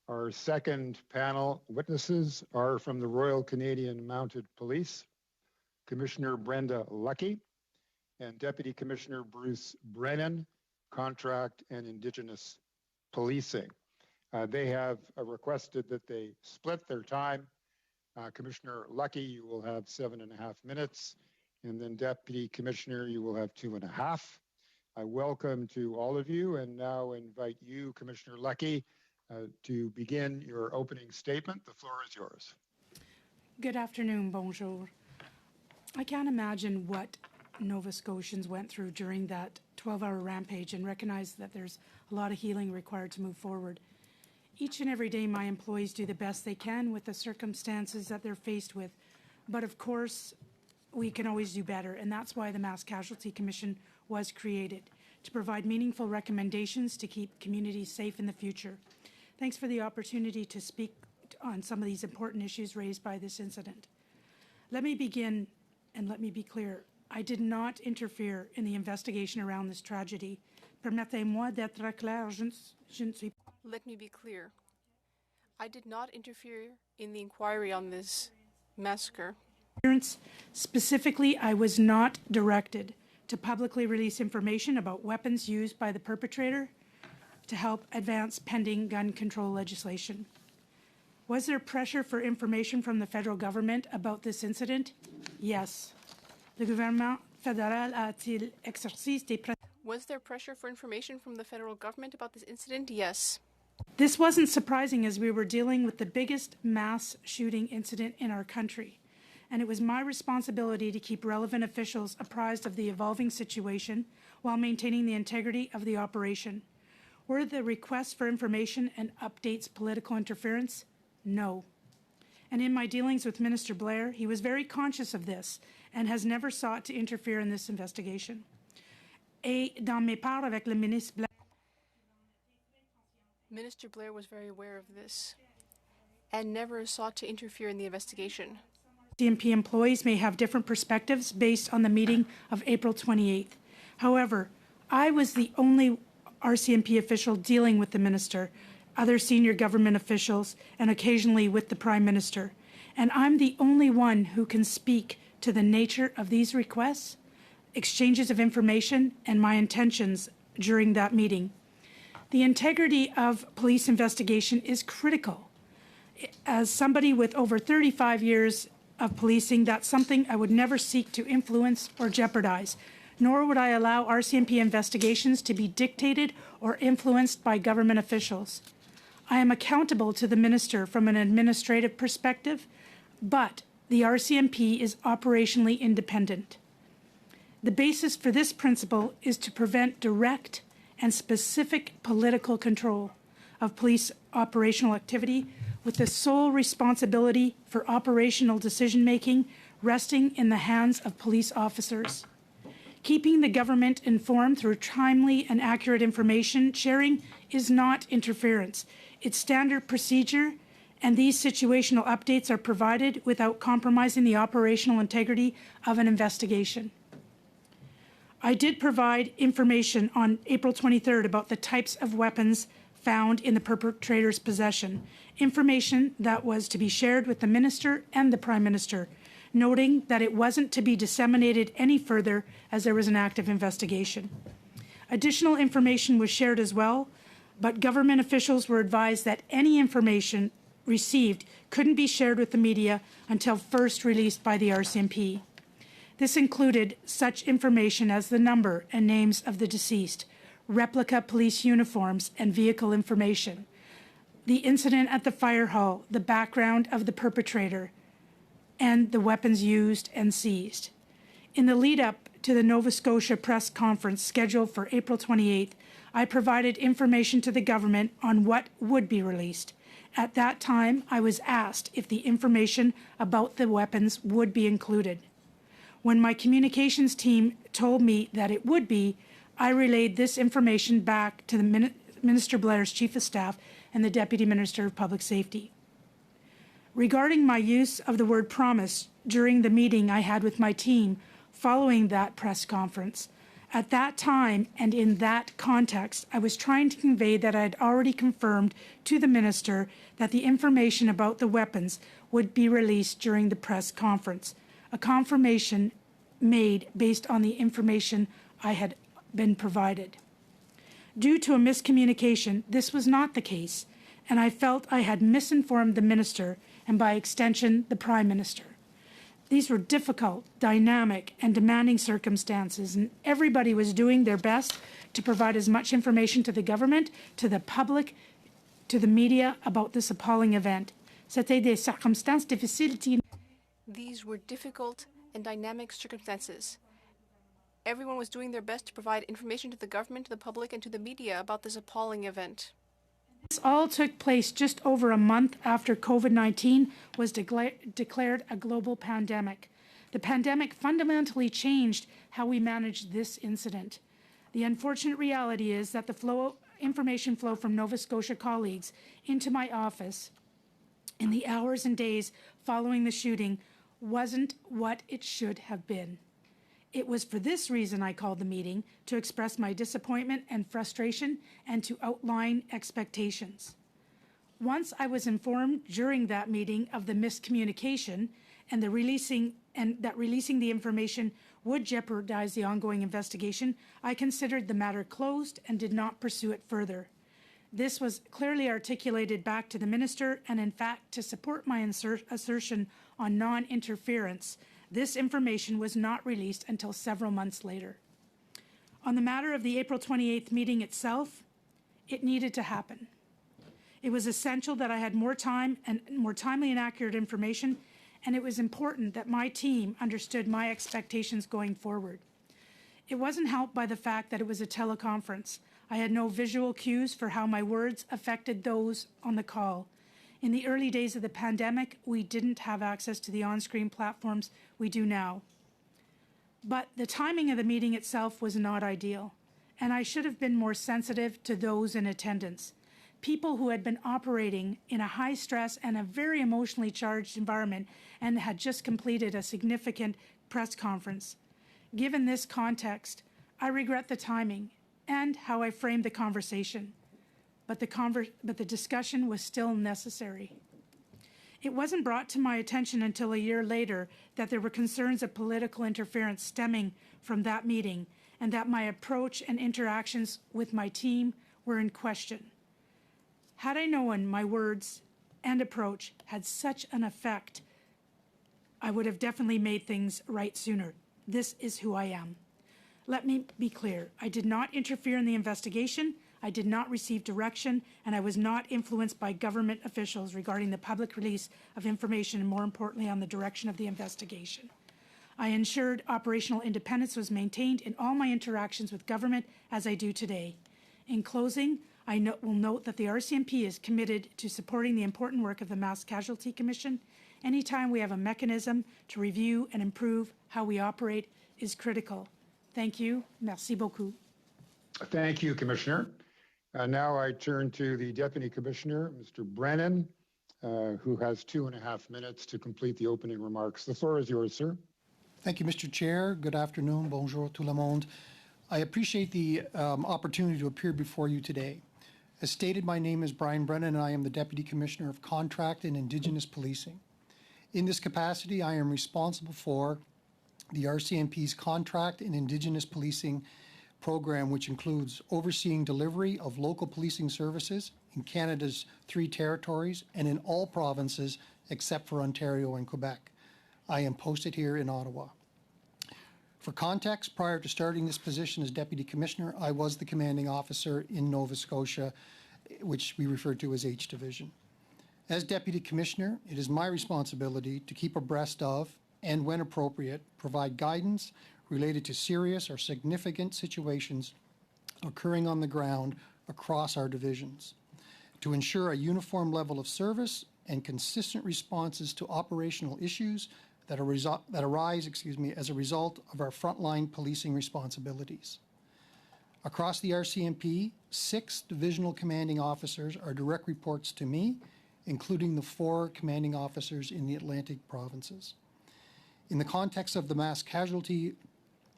Our second panel witnesses are from the Royal Canadian Mounted Police, Commissioner Brenda Lucki and Deputy Commissioner Bruce Brennan, Contract and Indigenous Policing. They have requested that they split their time. Commissioner Lucki, you will have 7.5 minutes, and then Deputy Commissioner, you will have 2.5. Welcome to all of you, and now invite you, Commissioner Lucki, to begin your opening statement. The floor is yours. Good afternoon, bonjour. I can't imagine what Nova Scotians went through during that 12-hour rampage and recognize that there's a lot of healing required to move forward. Each and every day, my employees do the best they can with the circumstances that they're faced with. But of course, we can always do better, and that's why the Mass Casualty Commission was created, to provide meaningful recommendations to keep communities safe in the future. Thanks for the opportunity to speak on some of these important issues raised by this incident. Let me begin, and let me be clear. I did not interfere in the investigation around this tragedy. Permettez-moi d'être clair, je ne suis. Let me be clear. I did not interfere in the inquiry on this massacre. Specifically, I was not directed to publicly release information about weapons used by the perpetrator to help advance pending gun control legislation. Was there pressure for information from the federal government about this incident? Yes. Le gouvernement fédéral a-t-il exercé des pressions? Was there pressure for information from the federal government about this incident? Yes. This wasn't surprising, as we were dealing with the biggest mass shooting incident in our country, and it was my responsibility to keep relevant officials apprised of the evolving situation while maintaining the integrity of the operation. Were the requests for information and updates political interference? No. And in my dealings with Minister Blair, he was very conscious of this and has never sought to interfere in this investigation. Et dans mes parts avec le ministre Blair, Minister Blair was very aware of this and never sought to interfere in the investigation. RCMP employees may have different perspectives based on the meeting of April 28th. However, I was the only RCMP official dealing with the minister, other senior government officials, and occasionally with the Prime Minister. And I'm the only one who can speak to the nature of these requests, exchanges of information, and my intentions during that meeting. The integrity of police investigation is critical. As somebody with over 35 years of policing, that's something I would never seek to influence or jeopardize, nor would I allow RCMP investigations to be dictated or influenced by government officials. I am accountable to the minister from an administrative perspective, but the RCMP is operationally independent. The basis for this principle is to prevent direct and specific political control of police operational activity, with the sole responsibility for operational decision-making resting in the hands of police officers. Keeping the government informed through timely and accurate information sharing is not interference. It's standard procedure, and these situational updates are provided without compromising the operational integrity of an investigation. I did provide information on April 23rd about the types of weapons found in the perpetrator's possession, information that was to be shared with the Minister and the Prime Minister, noting that it wasn't to be disseminated any further as there was an active investigation. Additional information was shared as well, but government officials were advised that any information received couldn't be shared with the media until first released by the RCMP. This included such information as the number and names of the deceased, replica police uniforms and vehicle information, the incident at the fire hall, the background of the perpetrator, and the weapons used and seized. In the lead-up to the Nova Scotia press conference scheduled for April 28th, I provided information to the government on what would be released. At that time, I was asked if the information about the weapons would be included. When my communications team told me that it would be, I relayed this information back to the Minister Blair's Chief of Staff and the Deputy Minister of Public Safety. Regarding my use of the word promise during the meeting I had with my team following that press conference, At that time and in that context, I was trying to convey that I had already confirmed to the minister that the information about the weapons would be released during the press conference, a confirmation made based on the information I had been provided. Due to a miscommunication, this was not the case, and I felt I had misinformed the minister and by extension the Prime Minister. These were difficult, dynamic, and demanding circumstances, and everybody was doing their best to provide as much information to the government, to the public, to the media about this appalling event. C'était des circonstances difficiles. These were difficult and dynamic circumstances. Everyone was doing their best to provide information to the government, to the public, and to the media about this appalling event. This all took place just over a month after COVID-19 was declared a global pandemic. The pandemic fundamentally changed how we managed this incident. The unfortunate reality is that the information flow from Nova Scotia colleagues into my office in the hours and days following the shooting wasn't what it should have been. It was for this reason I called the meeting, to express my disappointment and frustration and to outline expectations. Once I was informed during that meeting of the miscommunication and that releasing the information would jeopardize the ongoing investigation, I considered the matter closed and did not pursue it further. This was clearly articulated back to the minister, and in fact, to support my assertion on non-interference, this information was not released until several months later. On the matter of the April 28th meeting itself, it needed to happen. It was essential that I had more time and more timely and accurate information, and it was important that my team understood my expectations going forward. It wasn't helped by the fact that it was a teleconference. I had no visual cues for how my words affected those on the call. In the early days of the pandemic, we didn't have access to the on-screen platforms we do now. But the timing of the meeting itself was not ideal, and I should have been more sensitive to those in attendance. People who had been operating in a high-stress and a very emotionally charged environment and had just completed a significant press conference. Given this context, I regret the timing and how I framed the conversation. But the discussion was still necessary. It wasn't brought to my attention until a year later that there were concerns of political interference stemming from that meeting, and that my approach and interactions with my team were in question. Had I known my words and approach had such an effect, I would have definitely made things right sooner. This is who I am. Let me be clear. I did not interfere in the investigation. I did not receive direction, and I was not influenced by government officials regarding the public release of information, and more importantly, on the direction of the investigation. I ensured operational independence was maintained in all my interactions with government, as I do today. In closing, I will note that the RCMP is committed to supporting the important work of the Mass Casualty Commission. Anytime we have a mechanism to review and improve how we operate is critical. Thank you. Merci beaucoup. Thank you, Commissioner. Now I turn to the Deputy Commissioner, Mr. Brennan, who has 2.5 minutes to complete the opening remarks. The floor is yours, sir. Thank you, Mr. Chair. Good afternoon. Bonjour tout le monde. I appreciate the opportunity to appear before you today. As stated, my name is Brian Brennan, and I am the Deputy Commissioner of Contract and Indigenous Policing. In this capacity, I am responsible for the RCMP's Contract and Indigenous Policing program, which includes overseeing delivery of local policing services in Canada's 3 territories and in all provinces except for Ontario and Quebec. I am posted here in Ottawa. For context, prior to starting this position as Deputy Commissioner, I was the commanding officer in Nova Scotia, which we refer to as H Division. As Deputy Commissioner, it is my responsibility to keep abreast of, and when appropriate, provide guidance related to serious or significant situations occurring on the ground across our divisions, to ensure a uniform level of service and consistent responses to operational issues that arise as a result of our frontline policing responsibilities. Across the RCMP, 6 divisional commanding officers are direct reports to me, including the 4 commanding officers in the Atlantic provinces. In the context of the mass casualty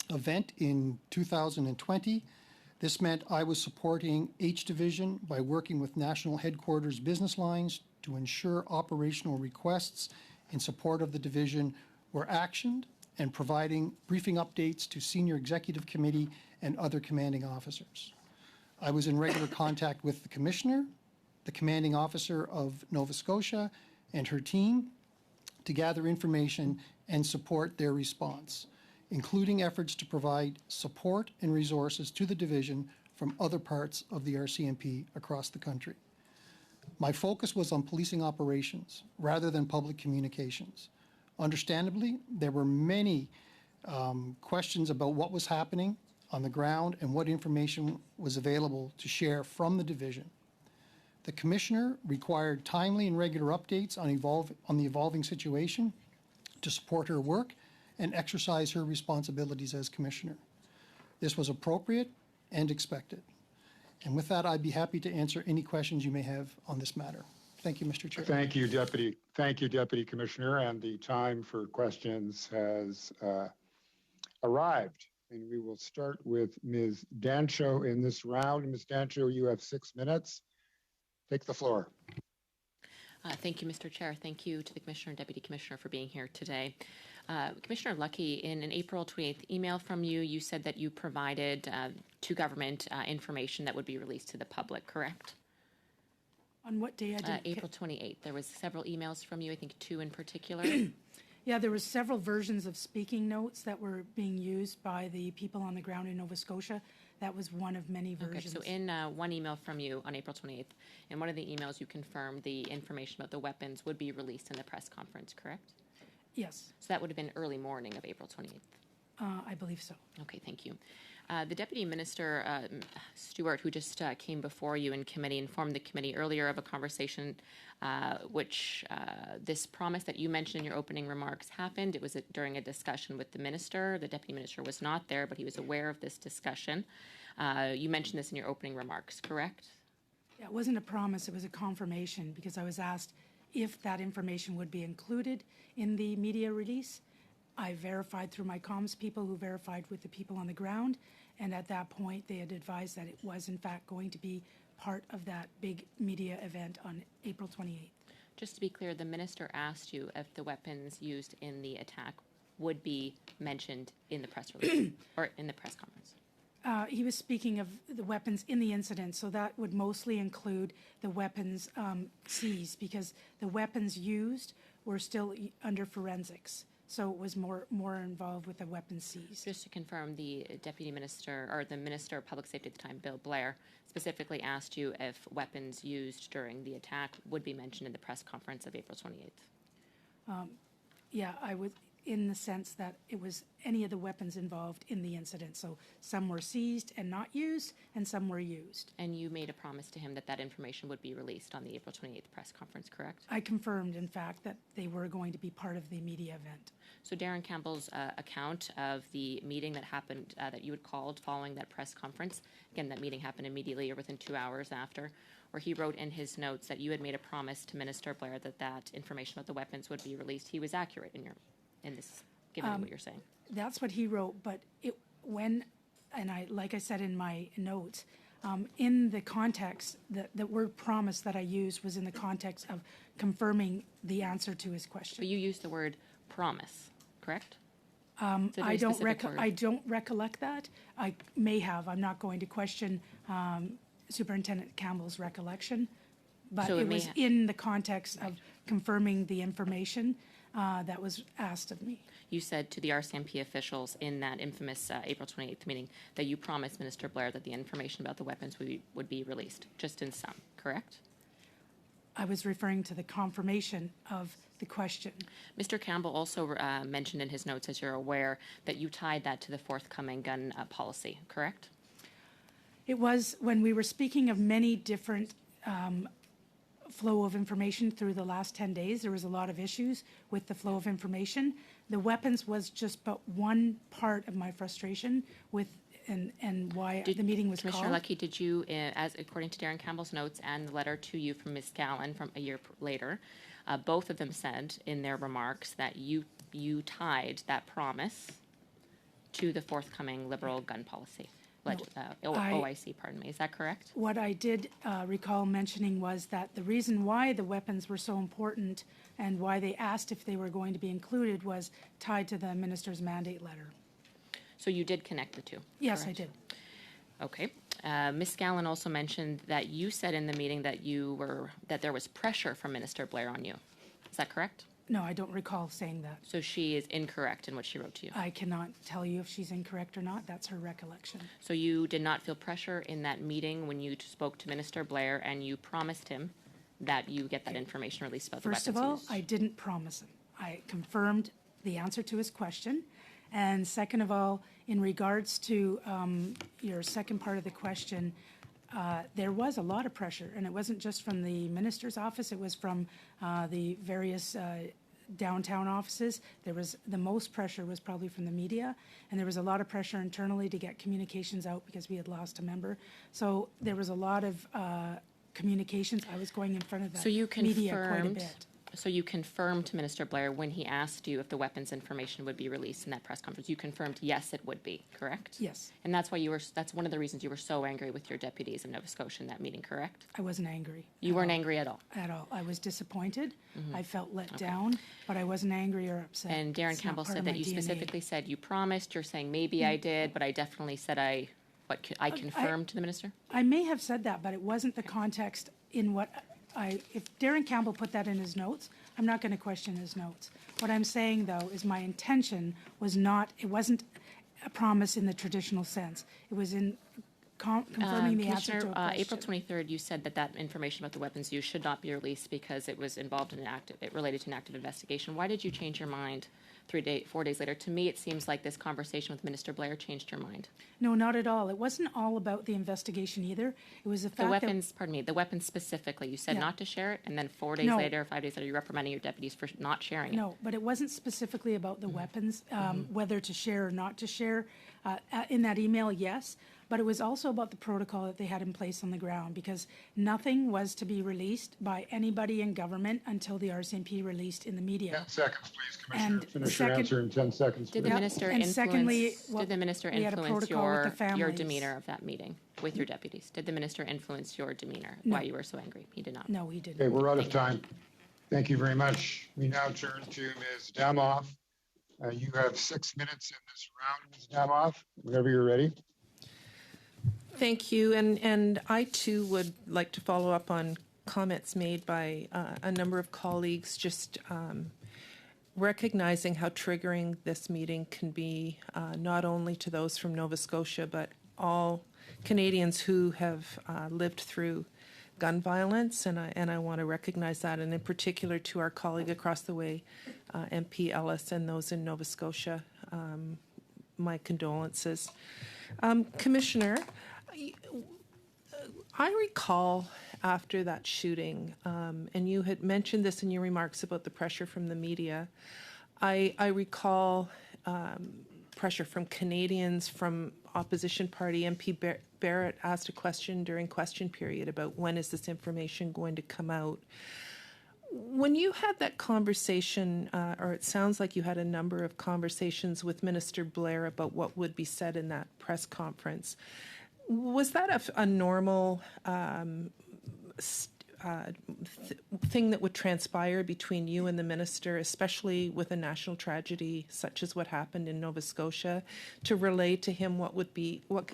event in 2020. This meant I was supporting H Division by working with national headquarters business lines to ensure operational requests in support of the division were actioned and providing briefing updates to senior executive committee and other commanding officers. I was in regular contact with the Commissioner, the commanding officer of Nova Scotia, and her team to gather information and support their response, including efforts to provide support and resources to the division from other parts of the RCMP across the country. My focus was on policing operations rather than public communications. Understandably, there were many questions about what was happening on the ground and what information was available to share from the division. The Commissioner required timely and regular updates on the evolving situation to support her work and exercise her responsibilities as Commissioner. This was appropriate and expected. And with that, I'd be happy to answer any questions you may have on this matter. Thank you, Mr. Chair. Thank you, Deputy. Thank you, Deputy Commissioner. And the time for questions has arrived. And we will start with Ms. Dancho in this round. Ms. Dancho, you have 6 minutes. Take the floor. Thank you, Mr. Chair. Thank you to the Commissioner and Deputy Commissioner for being here today. Commissioner Lucki, in an April 28th email from you, you said that you provided to government information that would be released to the public, correct? On what day? I didn't April 28th. There was several emails from you, I think 2 in particular. Yeah, there was several versions of speaking notes that were being used by the people on the ground in Nova Scotia. That was one of many versions. Okay, so in one email from you on April 28th, in one of the emails you confirmed the information about the weapons would be released in the press conference, correct? Yes, So that would have been early morning of April 28th. I believe so. Okay, thank you. The Deputy Minister, Stewart, who just came before you in committee, informed the committee earlier of a conversation which this promise that you mentioned in your opening remarks happened. It was during a discussion with the Minister. The Deputy Minister was not there, but he was aware of this discussion. You mentioned this in your opening remarks, correct? Yeah, it wasn't a promise, it was a confirmation because I was asked if that information would be included in the media release. I verified through my comms people who verified with the people on the ground, and at that point they had advised that it was in fact going to be part of that big media event on April 28th. Just to be clear, the Minister asked you if the weapons used in the attack would be mentioned in the press release or in the press conference. He was speaking of the weapons in the incident, so that would mostly include the weapons seized because the weapons used were still under forensics. So it was more involved with the weapons seized. Just to confirm, the Deputy Minister, or the Minister of Public Safety at the time, Bill Blair, specifically asked you if weapons used during the attack would be mentioned in the press conference of April 28th. Yeah, I would, in the sense that it was any of the weapons involved in the incident. So some were seized and not used, and some were used. And you made a promise to him that that information would be released on the April 28th press conference, correct? I confirmed, in fact, that they were going to be part of the media event. So Darren Campbell's account of the meeting that happened, that you had called following that press conference, again, that meeting happened immediately or within 2 hours after, where he wrote in his notes that you had made a promise to Minister Blair that that information about the weapons would be released. He was accurate in this, given what you're saying. That's what he wrote, but like I said in my notes, in the context, the word promise that I used was in the context of confirming the answer to his question. But you used the word promise, correct? I don't recollect that. I may have. I'm not going to question Superintendent Campbell's recollection, but So it was in the context of confirming the information that was asked of me. You said to the RCMP officials in that infamous April 28th meeting that you promised Minister Blair that the information about the weapons would be released, just in sum, correct? I was referring to the confirmation of the question. Mr. Campbell also mentioned in his notes, as you're aware, that you tied that to the forthcoming gun policy, correct? It was when we were speaking of many different flow of information through the last 10 days. There was a lot of issues with the flow of information. The weapons was just but one part of my frustration with and why the meeting was Commissioner called. Lucki, did you, as according to Darren Campbell's notes and the letter to you from Ms. Gallen from a year later, both of them said in their remarks that you tied that promise to the forthcoming Liberal gun policy, I- OIC, pardon me. Is that correct? What I did recall mentioning was that the reason why the weapons were so important and why they asked if they were going to be included was tied to the minister's mandate letter. So you did connect the two? Yes, correct? I did. Okay. Ms. Gallen also mentioned that you said in the meeting that that there was pressure from Minister Blair on you. Is that correct? No, I don't recall saying that. So she is incorrect in what she wrote to you. I cannot tell you if she's incorrect or not. That's her recollection. So you did not feel pressure in that meeting when you spoke to Minister Blair and you promised him that you get that information released about the weapons First of all, used? I didn't promise him. I confirmed the answer to his question. And second of all, in regards to your second part of the question, there was a lot of pressure, and it wasn't just from the minister's office, it was from the various downtown offices. The most pressure was probably from the media, and there was a lot of pressure internally to get communications out because we had lost a member. So there was a lot of communications. I was going in front of the So you media quite a confirmed, bit. so you confirmed to Minister Blair when he asked you if the weapons information would be released in that press conference, you confirmed yes, it would be, correct? Yes, And that's why that's one of the reasons you were so angry with your deputies in Nova Scotia in that meeting, correct? I wasn't angry. You weren't angry at all. At all. I was disappointed. I felt let down, but I wasn't angry or upset. And Darren It's not Campbell part said of that my you DNA. specifically said you promised, you're saying maybe I did, but I definitely said I confirmed to the minister? I may have said that, but it wasn't the context in what if Darren Campbell put that in his notes, I'm not going to question his notes. What I'm saying, though, is my intention was it wasn't a promise in the traditional sense. It was in confirming the answer to a Commissioner, question. April 23rd, you said that information about the weapons use should not be released because it was involved in it related to an active investigation. Why did you change your mind 4 days later? To me, it seems like this conversation with Minister Blair changed your mind. No, not at all. It wasn't all about the investigation either. It was the fact The weapons, pardon me, the weapons specifically, you said Yeah. not to share it, and then 4 days No. later, 5 days later, you're reprimanding your deputies for not sharing it. No, but it wasn't specifically about the weapons, whether to share or not to share. In that email, yes, but it was also about the protocol that they had in place on the ground, because nothing was to be released by anybody in government until the RCMP released in the media. 10 seconds, please, Commissioner. And Finish second- your answer in 10 seconds, Did please. the minister and secondly, influence? well, Did the minister we had a influence protocol with the your families. demeanor of that meeting with your deputies? Did the minister influence your demeanor? No. Why you were so angry? He did not. No, he didn't. Okay, we're out of time. Thank you very much. We now turn to Ms. Damoff. You have 6 minutes in this round, Ms. Damoff, whenever you're ready. Thank you, and I too would like to follow up on comments made by a number of colleagues, just recognizing how triggering this meeting can be, not only to those from Nova Scotia, but all Canadians who have lived through gun violence, and I want to recognize that, and in particular to our colleague across the way, MP Ellis, and those in Nova Scotia, my condolences. Commissioner, I recall after that shooting, and you had mentioned this in your remarks about the pressure from the media, I recall pressure from Canadians, from opposition party. MP Barrett asked a question during question period about when is this information going to come out. When you had that conversation, or it sounds like you had a number of conversations with Minister Blair about what would be said in that press conference, was that a normal thing that would transpire between you and the minister, especially with a national tragedy such as what happened in Nova Scotia, to relay to him what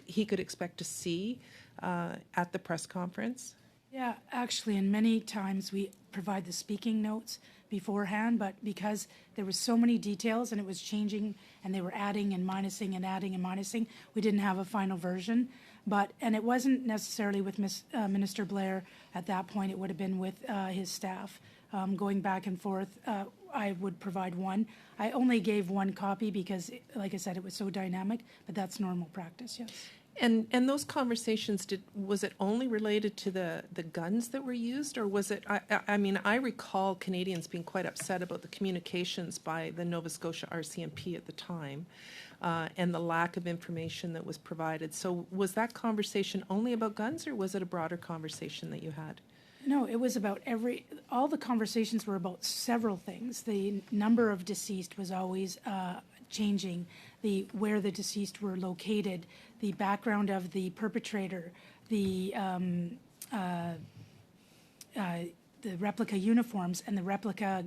he could expect to see at the press conference? Yeah, actually, and many times we provide the speaking notes beforehand, but because there was so many details and it was changing and they were adding and minusing and adding and minusing, we didn't have a final version. And it wasn't necessarily with Minister Blair at that point. It would have been with his staff going back and forth. I would provide one. I only gave one copy because, like I said, it was so dynamic, but that's normal practice, yes. And those conversations, was it only related to the guns that were used, or was it, I mean, I recall Canadians being quite upset about the communications by the Nova Scotia RCMP at the time, and the lack of information that was provided. So was that conversation only about guns, or was it a broader conversation that you had? No, it was about all the conversations were about several things. The number of deceased was always changing, where the deceased were located, the background of the perpetrator, the replica uniforms and the replica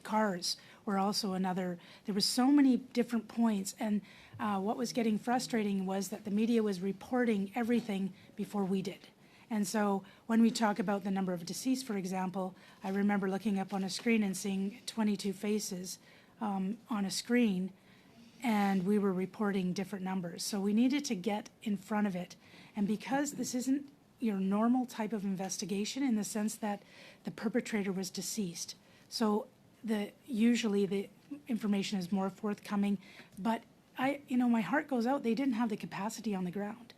cars were also another. There were so many different points, and what was getting frustrating was that the media was reporting everything before we did. And so when we talk about the number of deceased, for example, I remember looking up on a screen and seeing 22 faces on a screen, and we were reporting different numbers. So we needed to get in front of it. And because this isn't your normal type of investigation in the sense that the perpetrator was deceased, so usually the information is more forthcoming, but my heart goes out. They didn't have the capacity on the ground.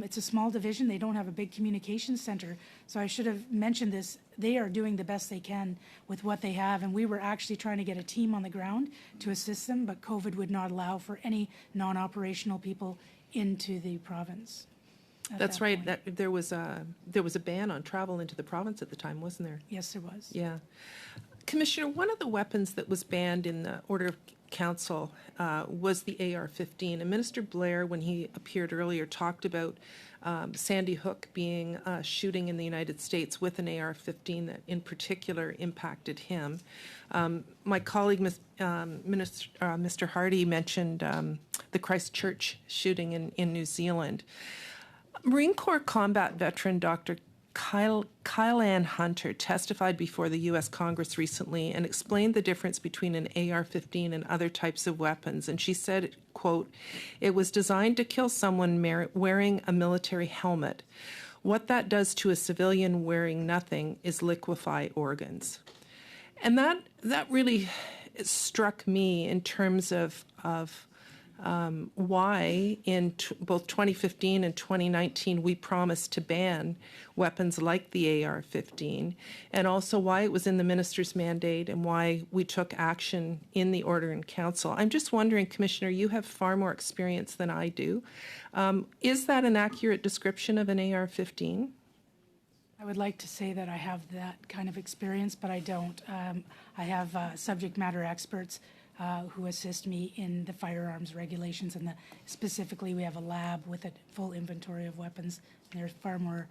It's a small division. They don't have a big communications center. So I should have mentioned this. They are doing the best they can with what they have. And we were actually trying to get a team on the ground to assist them, but COVID would not allow for any non-operational people into the province. That's right. There was a ban on travel into the province at the time, wasn't there? Yes, there was. Yeah. Commissioner, one of the weapons that was banned in the Order of Council was the AR-15. And Minister Blair, when he appeared earlier, talked about Sandy Hook being shooting in the United States with an AR-15 that in particular impacted him. My colleague, Mr. Hardy, mentioned the Christchurch shooting in New Zealand. Marine Corps combat veteran Dr. Kyle Ann Hunter testified before the U.S. Congress recently and explained the difference between an AR-15 and other types of weapons. And she said, quote, "It was designed to kill someone wearing a military helmet. What that does to a civilian wearing nothing is liquefy organs." And that really struck me in terms of why in both 2015 and 2019 we promised to ban weapons like the AR-15, and also why it was in the minister's mandate and why we took action in the Order in Council. I'm just wondering, Commissioner, you have far more experience than I do. Is that an accurate description of an AR-15? I would like to say that I have that kind of experience, but I don't. I have subject matter experts who assist me in the firearms regulations, and specifically we have a lab with a full inventory of weapons. And they're far more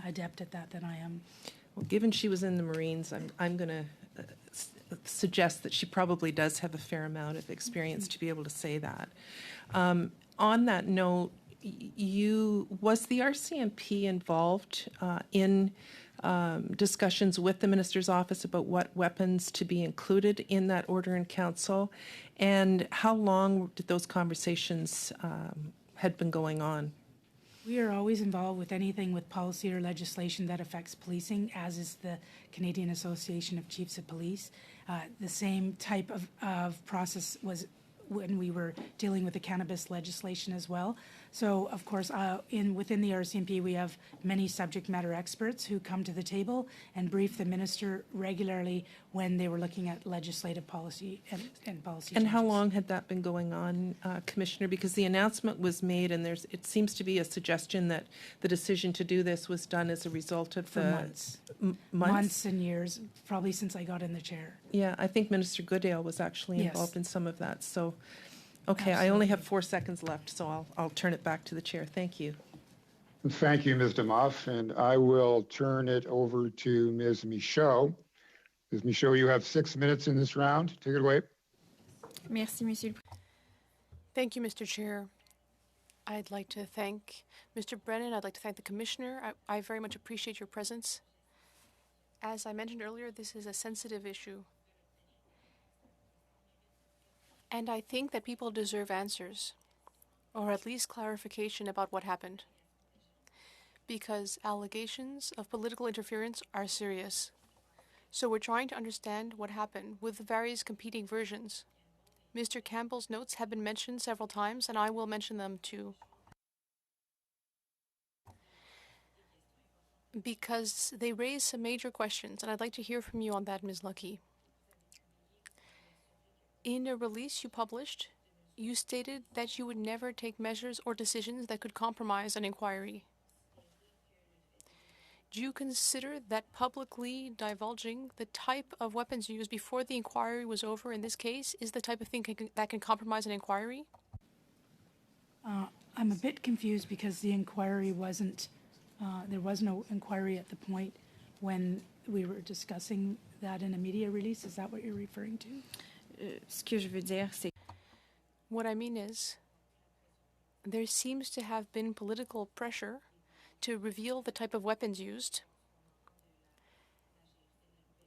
adept at that than I am. Well, given she was in the Marines, I'm going to suggest that she probably does have a fair amount of experience to be able to say that. On that note, was the RCMP involved in discussions with the Minister's Office about what weapons to be included in that Order in Council? And how long did those conversations had been going on? We are always involved with anything with policy or legislation that affects policing, as is the Canadian Association of Chiefs of Police. The same type of process was when we were dealing with the cannabis legislation as well. So, of course, within the RCMP, we have many subject matter experts who come to the table and brief the minister regularly when they were looking at legislative policy and policy And changes. how long had that been going on, Commissioner? Because the announcement was made, and it seems to be a suggestion that the decision to do this was done as a result of For months. Months and years, probably since I got in the chair. Yeah, I think Minister Goodale was actually Yes. involved in some of that. So, okay, I only have 4 seconds left, so I'll turn it back to the chair. Thank you. Thank you, Ms. DeMoff, and I will turn it over to Ms. Michaud. Ms. Michaud, you have 6 minutes in this round. Take it away. Merci, Monsieur le Thank you, Mr. Chair. I'd like to thank Mr. Brennan. I'd like to thank the Commissioner. I very much appreciate your presence. As I mentioned earlier, this is a sensitive issue. And I think that people deserve answers, or at least clarification about what happened. Because allegations of political interference are serious. So we're trying to understand what happened with the various competing versions. Mr. Campbell's notes have been mentioned several times, and I will mention them too. Because they raise some major questions, and I'd like to hear from you on that, Ms. Lucki. In a release you published, you stated that you would never take measures or decisions that could compromise an inquiry. do you consider that publicly divulging the type of weapons used before the inquiry was over in this case is the type of thing that can compromise an inquiry? I'm a bit confused because the inquiry wasn't, there was no inquiry at the point when we were discussing that in a media release. Is that what you're referring to? Ce que je veux dire, c'est What I mean is, there seems to have been political pressure to reveal the type of weapons used.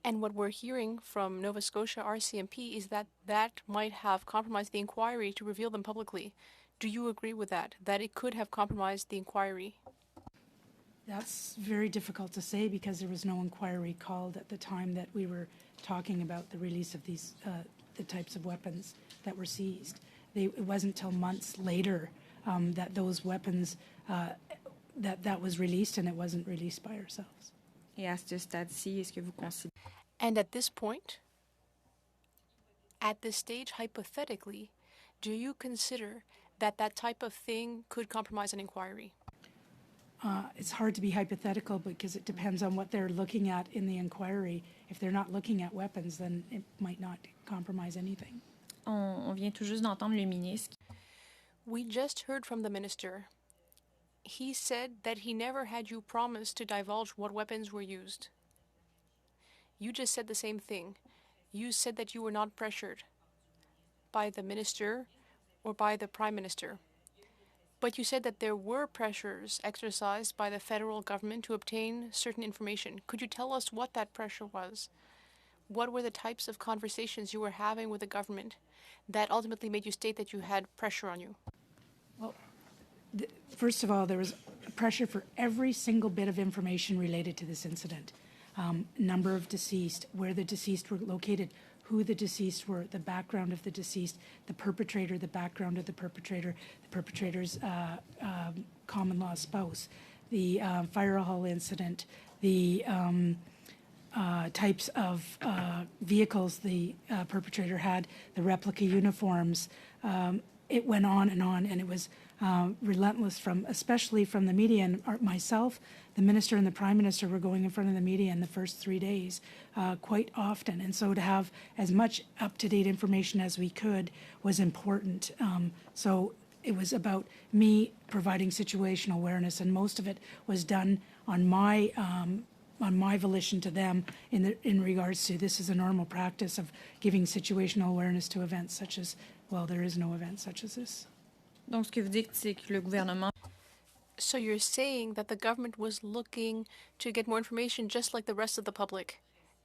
And what we're hearing from Nova Scotia RCMP is that that might have compromised the inquiry to reveal them publicly. Do you agree with that it could have compromised the inquiry? That's very difficult to say because there was no inquiry called at the time that we were talking about the release of these, the types of weapons that were seized. It wasn't till months later that those weapons, that was released, and it wasn't released by ourselves. et à ce stade-ci, est-ce que vous considérez And at this point, at this stage, hypothetically, do you consider that that type of thing could compromise an inquiry? It's hard to be hypothetical because it depends on what they're looking at in the inquiry. If they're not looking at weapons, then it might not compromise anything. on vient tout juste d'entendre le ministre We just heard from the minister. He said that he never had you promise to divulge what weapons were used. You just said the same thing. You said that you were not pressured by the minister or by the prime minister. But you said that there were pressures exercised by the federal government to obtain certain information. Could you tell us what that pressure was? What were the types of conversations you were having with the government that ultimately made you state that you had pressure on you? Well, first of all, there was pressure for every single bit of information related to this incident. Number of deceased, where the deceased were located, who the deceased were, the background of the deceased, the perpetrator, the background of the perpetrator's common law spouse, the fire hall incident, the types of vehicles the perpetrator had, the replica uniforms. It went on, and it was relentless especially from the media. And myself, the minister and the prime minister were going in front of the media in the first 3 days quite often. And so to have as much up-to-date information as we could was important. So it was about me providing situational awareness, and most of it was done on my volition to them in regards to this is a normal practice of giving situational awareness to events such as, well, there is no event such as this. Donc, ce que vous dites, c'est que le gouvernement So you're saying that the government was looking to get more information just like the rest of the public,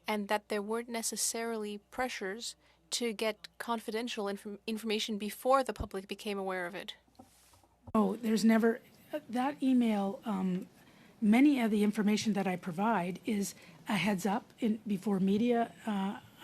and that there weren't necessarily pressures to get confidential information before the public became aware of it? Oh, there's never, that email, many of the information that I provide is a heads up before media.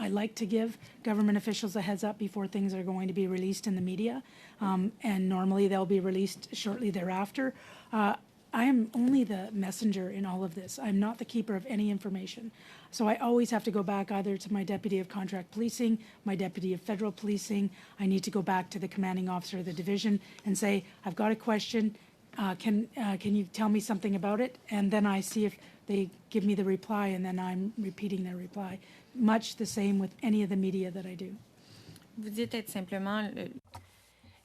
I like to give government officials a heads up before things are going to be released in the media, and normally they'll be released shortly thereafter. I am only the messenger in all of this. I'm not the keeper of any information. So I always have to go back either to my deputy of contract policing, my deputy of federal policing. I need to go back to the commanding officer of the division and say, I've got a question. Can you tell me something about it? And then I see if they give me the reply, and then I'm repeating their reply. Much the same with any of the media that I do. vous dites être simplement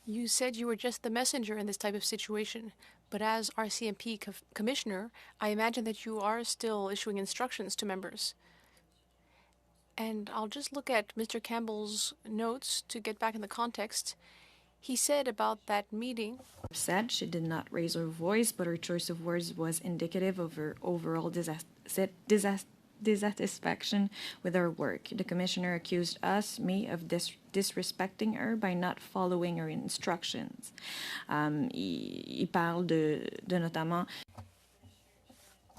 You said you were just the messenger in this type of situation, but as RCMP commissioner, I imagine that you are still issuing instructions to members. And I'll just look at Mr. Campbell's notes to get back in the context. He said about that meeting, said she did not raise her voice, but her choice of words was indicative of her overall dissatisfaction with her work. The commissioner accused me of disrespecting her by not following her instructions. Il parle de notamment.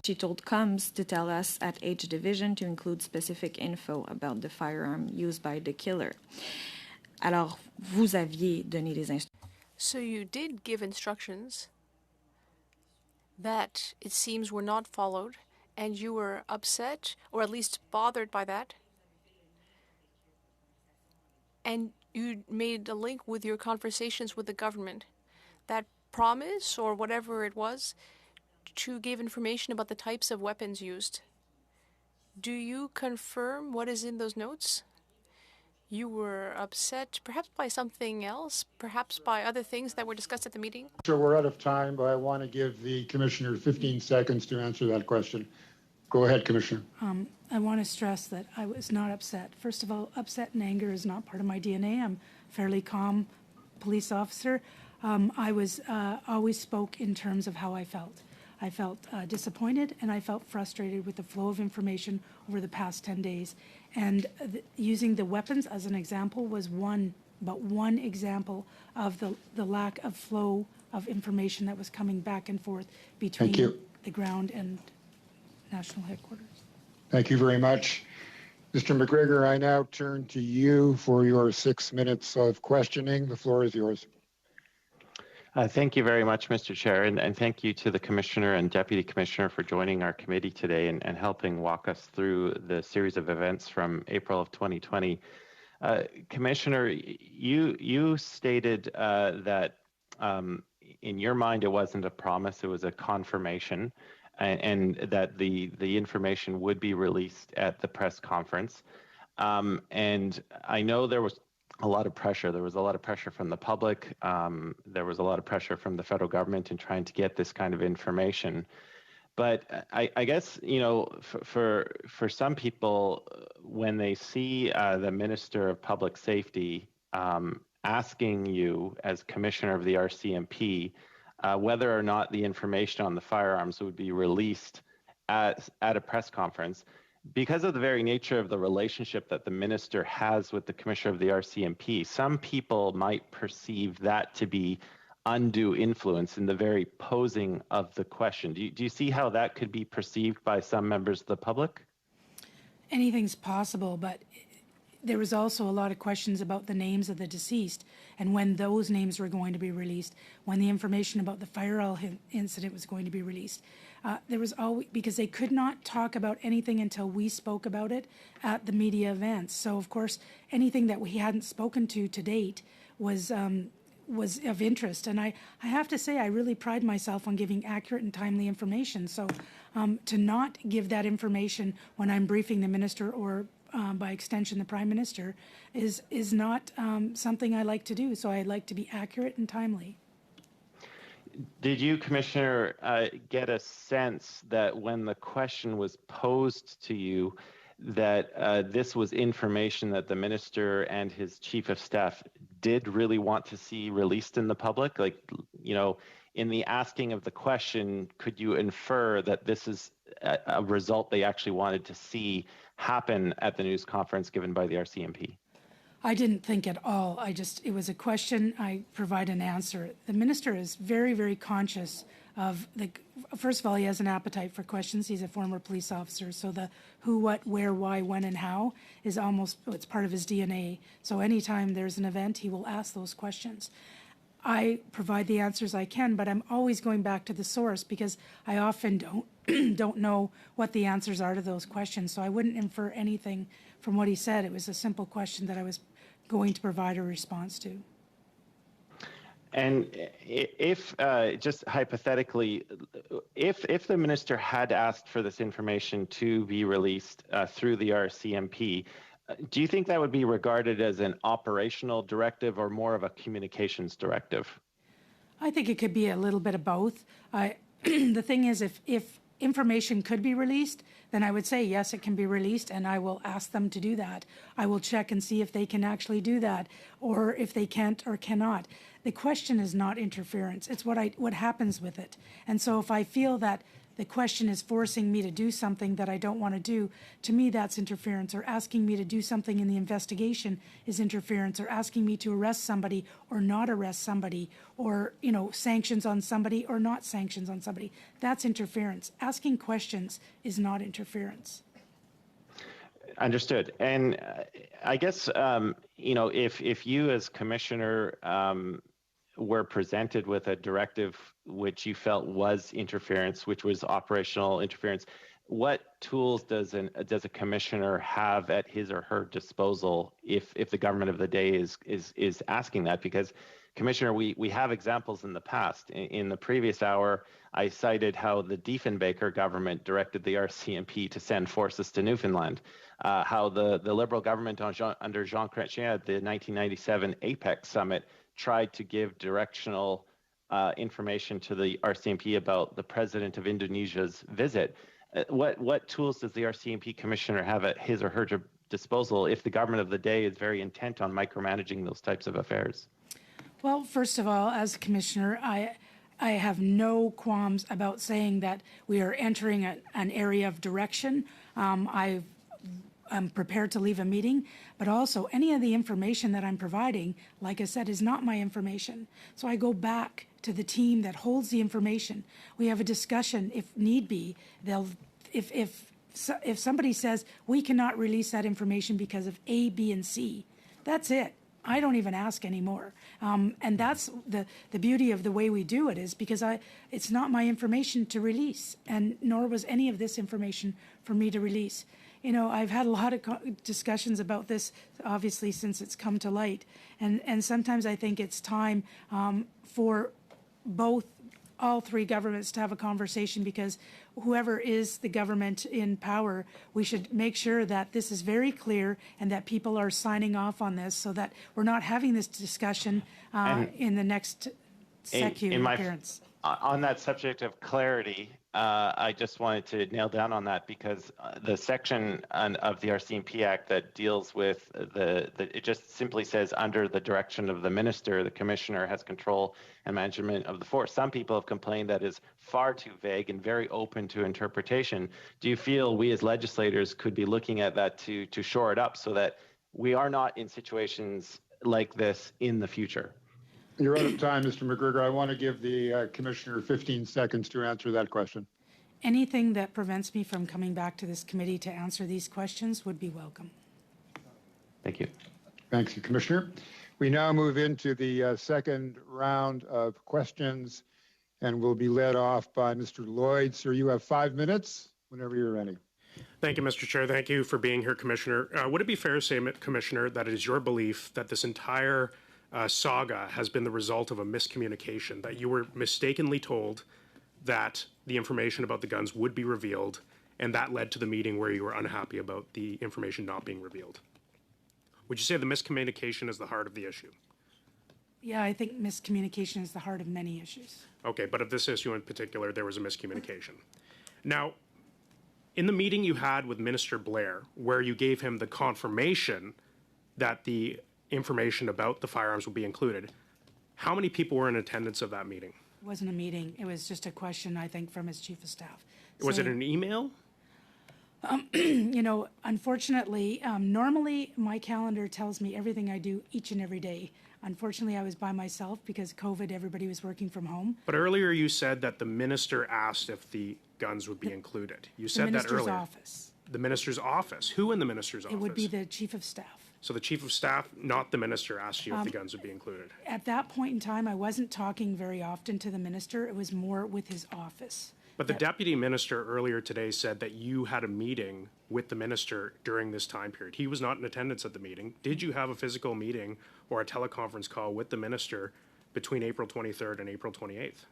She told Combs to tell us at H Division to include specific info about the firearm used by the killer. Alors, vous aviez donné des instructions. so you did give instructions that it seems were not followed, and you were upset, or at least bothered by that. And you made a link with your conversations with the government. That promise, or whatever it was, to give information about the types of weapons used. Do you confirm what is in those notes? You were upset perhaps by something else, perhaps by other things that were discussed at the meeting? So we're out of time, but I want to give the commissioner 15 seconds to answer that question. Go ahead, Commissioner. I want to stress that I was not upset. First of all, upset and anger is not part of my DNA. I'm a fairly calm police officer. I was always spoke in terms of how I felt. I felt disappointed and I felt frustrated with the flow of information over the past 10 days. And using the weapons as an example was one example of the lack of flow of information that was coming back and forth between the ground and national headquarters. Thank you very much. Mr. McGregor, I now turn to you for your 6 minutes of questioning. The floor is yours. Thank you very much, Mr. Chair, and thank you to the Commissioner and Deputy Commissioner for joining our committee today and helping walk us through the series of events from April of 2020. Commissioner, you stated that in your mind it wasn't a promise, it was a confirmation, and that the information would be released at the press conference. And I know there was a lot of pressure. There was a lot of pressure from the public. There was a lot of pressure from the federal government in trying to get this kind of information. But I guess, you know, for some people, when they see the Minister of Public Safety asking you as Commissioner of the RCMP whether or not the information on the firearms would be released at a press conference, because of the very nature of the relationship that the minister has with the commissioner of the RCMP, some people might perceive that to be undue influence in the very posing of the question. Do you see how that could be perceived by some members of the public? Anything's possible, but there was also a lot of questions about the names of the deceased and when those names were going to be released, when the information about the firearm incident was going to be released. There was always, because they could not talk about anything until we spoke about it at the media events. So of course, anything that we hadn't spoken to date was of interest. And I have to say, I really pride myself on giving accurate and timely information. So to not give that information when I'm briefing the minister or by extension the Prime Minister is not something I like to do. So I like to be accurate and timely. Did you, Commissioner, get a sense that when the question was posed to you that this was information that the minister and his chief of staff did really want to see released in the public? Like, you know, in the asking of the question, could you infer that this is a result they actually wanted to see happen at the news conference given by the RCMP? I didn't think at all. It was a question, I provide an answer. The minister is very, very conscious of first of all, he has an appetite for questions. He's a former police officer, so the who, what, where, why, when, and how is it's part of his DNA. So anytime there's an event, he will ask those questions. I provide the answers I can, but I'm always going back to the source because I often don't know what the answers are to those questions. So I wouldn't infer anything from what he said. It was a simple question that I was going to provide a response to. And if, just hypothetically, if the minister had asked for this information to be released through the RCMP, do you think that would be regarded as an operational directive or more of a communications directive? I think it could be a little bit of both. The thing is, if information could be released, then I would say, yes, it can be released, and I will ask them to do that. I will check and see if they can actually do that, or if they can't or cannot. The question is not interference. It's what happens with it. And so if I feel that the question is forcing me to do something that I don't want to do, to me that's interference, or asking me to do something in the investigation is interference, or asking me to arrest somebody or not arrest somebody, or, you know, sanctions on somebody or not sanctions on somebody. That's interference. Asking questions is not interference. Understood. And I guess, you know, if you as commissioner were presented with a directive which you felt was interference, which was operational interference, what tools does a commissioner have at his or her disposal if the government of the day is asking that? Because Commissioner, we have examples in the past. In the previous hour, I cited how the Diefenbaker government directed the RCMP to send forces to Newfoundland, how the Liberal government under Jean Chrétien at the 1997 APEC summit tried to give directional information to the RCMP about the president of Indonesia's visit. What tools does the RCMP commissioner have at his or her disposal if the government of the day is very intent on micromanaging those types of affairs? Well, first of all, as commissioner, I have no qualms about saying that we are entering an area of direction. I'm prepared to leave a meeting, but also any of the information that I'm providing, like I said, is not my information. So I go back to the team that holds the information. We have a discussion if need be. If somebody says we cannot release that information because of A, B, and C, that's it. I don't even ask anymore. And that's the beauty of the way we do it, is because it's not my information to release, and nor was any of this information for me to release. You know, I've had a lot of discussions about this, obviously, since it's come to light. And sometimes I think it's time for all three governments to have a conversation, because whoever is the government in power, we should make sure that this is very clear and that people are signing off on this, so that we're not having this discussion in the next appearance. On that subject of clarity, I just wanted to nail down on that, because the section of the RCMP Act that deals with it just simply says, under the direction of the minister, the commissioner has control and management of the force. Some people have complained that is far too vague and very open to interpretation. Do you feel we as legislators could be looking at that to shore it up, so that we are not in situations like this in the future? You're out of time, Mr. McGregor. I want to give the commissioner 15 seconds to answer that question. Anything that prevents me from coming back to this committee to answer these questions would be welcome. Thank you. Thanks, Commissioner. We now move into the second round of questions, and we'll be led off by Mr. Lloyd. Sir, you have 5 minutes whenever you're ready. Thank you, Mr. Chair. Thank you for being here, Commissioner. Would it be fair to say, Commissioner, that it is your belief that this entire saga has been the result of a miscommunication, that you were mistakenly told that the information about the guns would be revealed, and that led to the meeting where you were unhappy about the information not being revealed? Would you say the miscommunication is the heart of the issue? Yeah, I think miscommunication is the heart of many issues. Okay, but of this issue in particular, there was a miscommunication. Now, in the meeting you had with Minister Blair, where you gave him the confirmation that the information about the firearms would be included, how many people were in attendance of that meeting? It wasn't a meeting. It was just a question, I think, from his chief of staff. Was it an email? You know, unfortunately, normally my calendar tells me everything I do each and every day. Unfortunately, I was by myself because COVID, everybody was working from home. But earlier you said that the minister asked if the guns would be included. You said that earlier. The minister's office. The minister's office. Who in the minister's office? It would be the chief of staff. So the chief of staff, not the minister, asked you if the guns would be included. At that point in time, I wasn't talking very often to the minister. It was more with his office. But the deputy minister earlier today said that you had a meeting with the minister during this time period. He was not in attendance at the meeting. Did you have a physical meeting or a teleconference call with the minister between April 23rd and April 28th?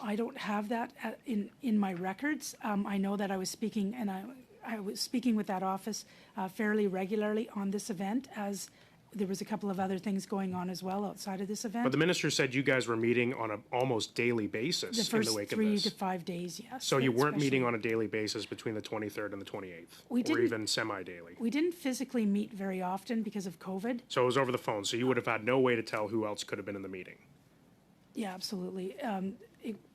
I don't have that in my records. I know that I was speaking, and I was speaking with that office fairly regularly on this event, as there was a couple of other things going on as well outside of this event. But the minister said you guys were meeting on an almost daily basis the first in the wake of 3 this. to 5 days, yes. So you weren't meeting on a daily basis between the 23rd and the 28th? Or even semi-daily? We didn't physically meet very often because of COVID. So it was over the phone, so you would have had no way to tell who else could have been in the meeting? Yeah, absolutely.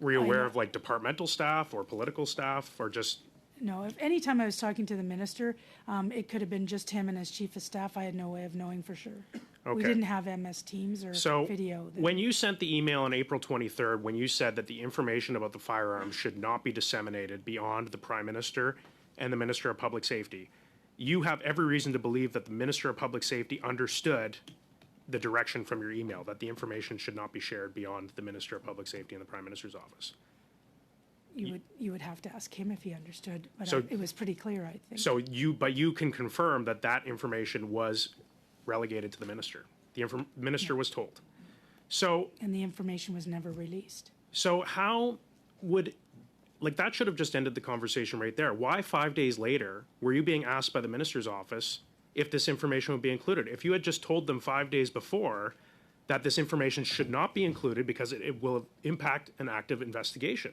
Were you aware of like departmental staff or political staff, or just? No, if any time I was talking to the minister, it could have been just him and his chief of staff. I had no way of knowing for sure. Okay. We didn't have MS Teams or video. When you sent the email on April 23rd, when you said that the information about the firearms should not be disseminated beyond the Prime Minister and the Minister of Public Safety, you have every reason to believe that the Minister of Public Safety understood the direction from your email, that the information should not be shared beyond the Minister of Public Safety and the Prime Minister's office. You would have to ask him if he understood, but So- it was pretty clear, I think. So you can confirm that that information was relegated to the minister. The minister was told. So, and the information was never released. so how would, like, that should have just ended the conversation right there. Why 5 days later were you being asked by the minister's office if this information would be included? If you had just told them 5 days before that this information should not be included because it will impact an active investigation,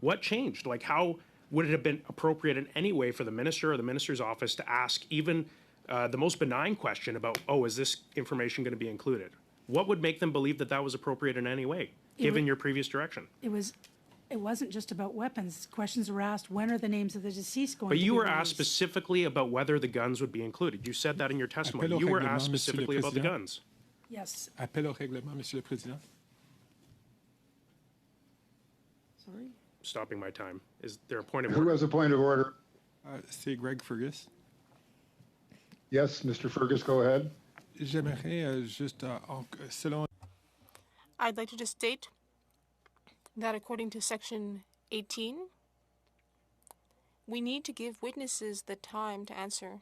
what changed? Like, how would it have been appropriate in any way for the minister or the minister's office to ask even the most benign question about, oh, is this information going to be included? What would make them believe that that was appropriate in any way, given your previous direction? It wasn't just about weapons. Questions were asked, when are the names of the deceased going to But be you were released? asked specifically about whether the guns would be included. You said that in your testimony. You were asked specifically about the guns. Yes. Appel au règlement, Monsieur le Président. Sorry? Stopping my time. Is there a point of Who order? has a point of order? C'est Greg Fergus. Yes, Mr. Fergus, go ahead. J'aimerais juste, selon I'd like to just state that according to Section 18, we need to give witnesses the time to answer.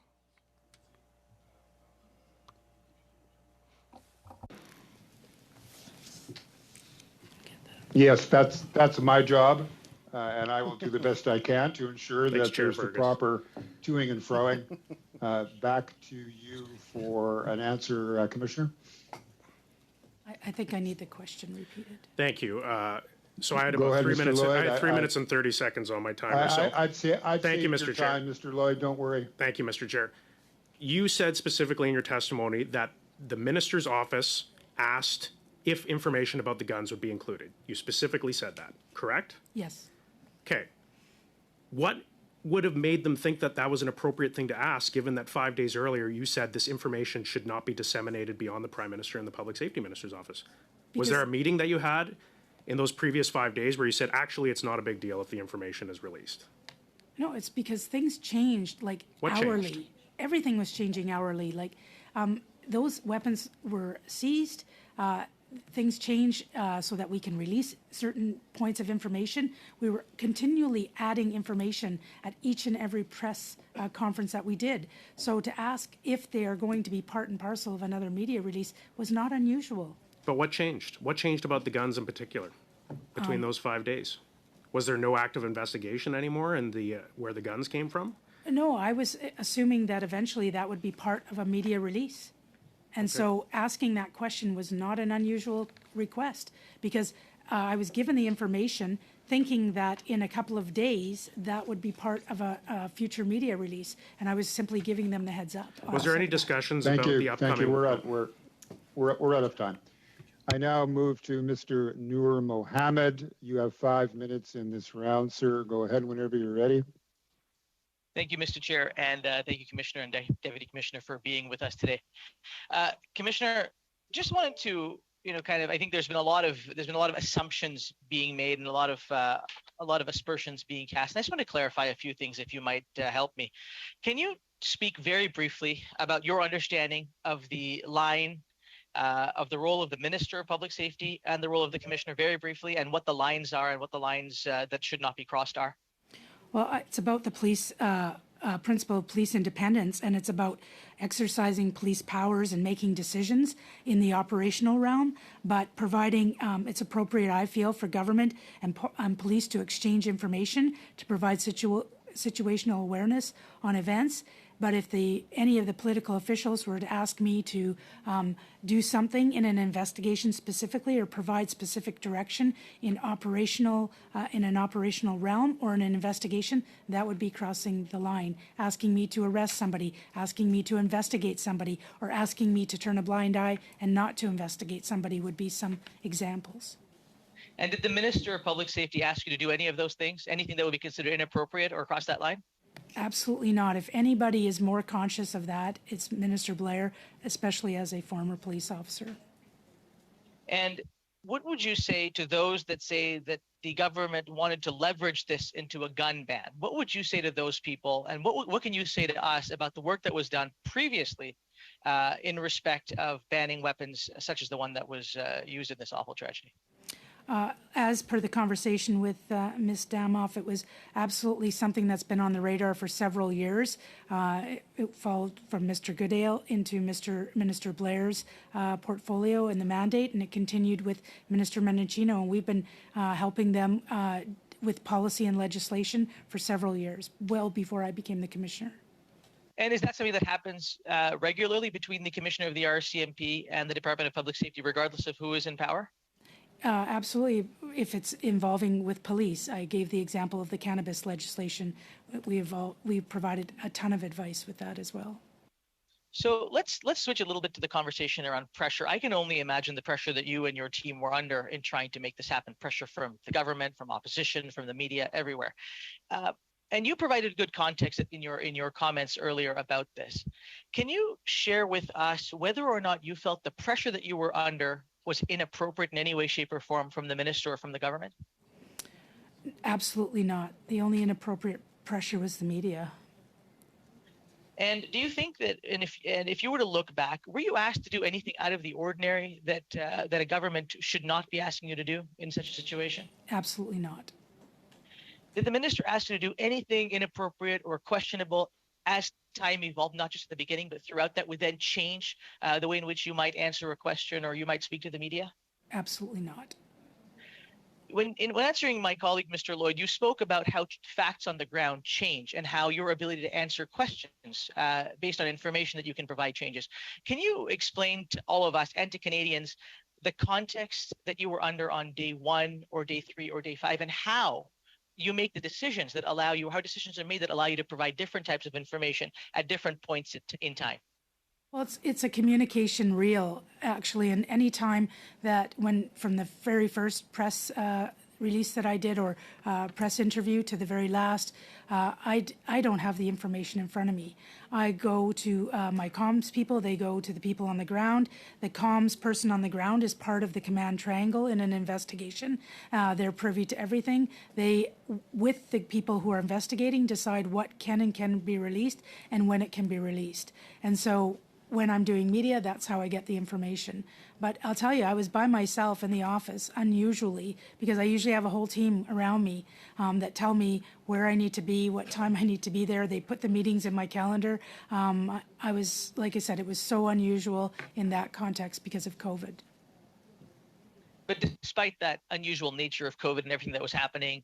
Yes, that's my job, and I will do the best I can to ensure Thanks, that Chair there's the Fergus. proper toing and froing. Back to you for an answer, Commissioner. I think I need the question repeated. Thank you. So I had Go about ahead, 3 Mr. minutes. I Lloyd. had 3 I- minutes and 30 seconds on my timer. So I'd say I'd Thank you, save Mr. your Chair. time, Mr. Lloyd. Don't worry. thank you, Mr. Chair. You said specifically in your testimony that the minister's office asked if information about the guns would be included. You specifically said that, correct? Yes. Okay. What would have made them think that that was an appropriate thing to ask, given that 5 days earlier you said this information should not be disseminated beyond the Prime Minister and the Public Safety Minister's office? Was there a Because- meeting that you had in those previous 5 days where you said, actually, it's not a big deal if the information is released? No, it's because things changed like What hourly. changed? Everything was changing hourly. Like those weapons were seized. Things changed so that we can release certain points of information. We were continually adding information at each and every press conference that we did. So to ask if they are going to be part and parcel of another media release was not unusual. But what changed? What changed about the guns in particular between those 5 days? Was there no active investigation anymore in the where the guns came from? No, I was assuming that eventually that would be part of a media release. And so asking that question was not an unusual request because I was given the information thinking that in a couple of days that would be part of a future media release. And I was simply giving them the heads up. Was there any discussions Thank about the you. upcoming? Thank you. We're out of time. I now move to Mr. Noor Mohammed. You have 5 minutes in this round, sir. Go ahead whenever you're ready. Thank you, Mr. Chair, and thank you, Commissioner and Deputy Commissioner, for being with us today. Commissioner, just wanted to, I think there's been a lot of assumptions being made and a lot of aspersions being cast. And I just want to clarify a few things, if you might help me. Can you speak very briefly about your understanding of the line of the role of the Minister of Public Safety and the role of the Commissioner, very briefly, and what the lines are and what the lines that should not be crossed are? Well, it's about the police principle of police independence, and it's about exercising police powers and making decisions in the operational realm, but providing it's appropriate, I feel, for government and police to exchange information to provide situational awareness on events. But if any of the political officials were to ask me to do something in an investigation specifically or provide specific direction in an operational realm or in an investigation, that would be crossing the line. Asking me to arrest somebody, asking me to investigate somebody, or asking me to turn a blind eye and not to investigate somebody would be some examples. And did the Minister of Public Safety ask you to do any of those things? Anything that would be considered inappropriate or cross that line? Absolutely not. If anybody is more conscious of that, it's Minister Blair, especially as a former police officer. And what would you say to those that say that the government wanted to leverage this into a gun ban? What would you say to those people? And what can you say to us about the work that was done previously in respect of banning weapons such as the one that was used in this awful tragedy? as per the conversation with Ms. Damoff, it was absolutely something that's been on the radar for several years. It followed from Mr. Goodale into Minister Blair's portfolio and the mandate, and it continued with Minister Menachino, and we've been helping them with policy and legislation for several years, well before I became the commissioner. And is that something that happens regularly between the commissioner of the RCMP and the Department of Public Safety, regardless of who is in power? Absolutely, if it's involving with police. I gave the example of the cannabis legislation. We've provided a ton of advice with that as well. So let's switch a little bit to the conversation around pressure. I can only imagine the pressure that you and your team were under in trying to make this happen. Pressure from the government, from opposition, from the media, everywhere. And you provided good context in your comments earlier about this. Can you share with us whether or not you felt the pressure that you were under was inappropriate in any way, shape, or form from the minister or from the government? Absolutely not. The only inappropriate pressure was the media. And do you think that, and if you were to look back, were you asked to do anything out of the ordinary that a government should not be asking you to do in such a situation? Absolutely not. Did the minister ask you to do anything inappropriate or questionable as time evolved, not just at the beginning, but throughout that would then change the way in which you might answer a question or you might speak to the media? Absolutely not. When answering my colleague, Mr. Lloyd, you spoke about how facts on the ground change and how your ability to answer questions based on information that you can provide changes. Can you explain to all of us and to Canadians the context that you were under on day 1 or day 3 or day 5 and how you make the decisions that allow you, how decisions are made that allow you to provide different types of information at different points in time? Well, it's a communication reel, actually, and any time that from the very first press release that I did or press interview to the very last, I don't have the information in front of me. I go to my comms people, they go to the people on the ground. The comms person on the ground is part of the command triangle in an investigation. They're privy to everything. They, with the people who are investigating, decide what can and can be released and when it can be released. And so when I'm doing media, that's how I get the information. But I'll tell you, I was by myself in the office, unusually, because I usually have a whole team around me that tell me where I need to be, what time I need to be there. They put the meetings in my calendar. I was, like I said, it was so unusual in that context because of COVID. But despite that unusual nature of COVID and everything that was happening,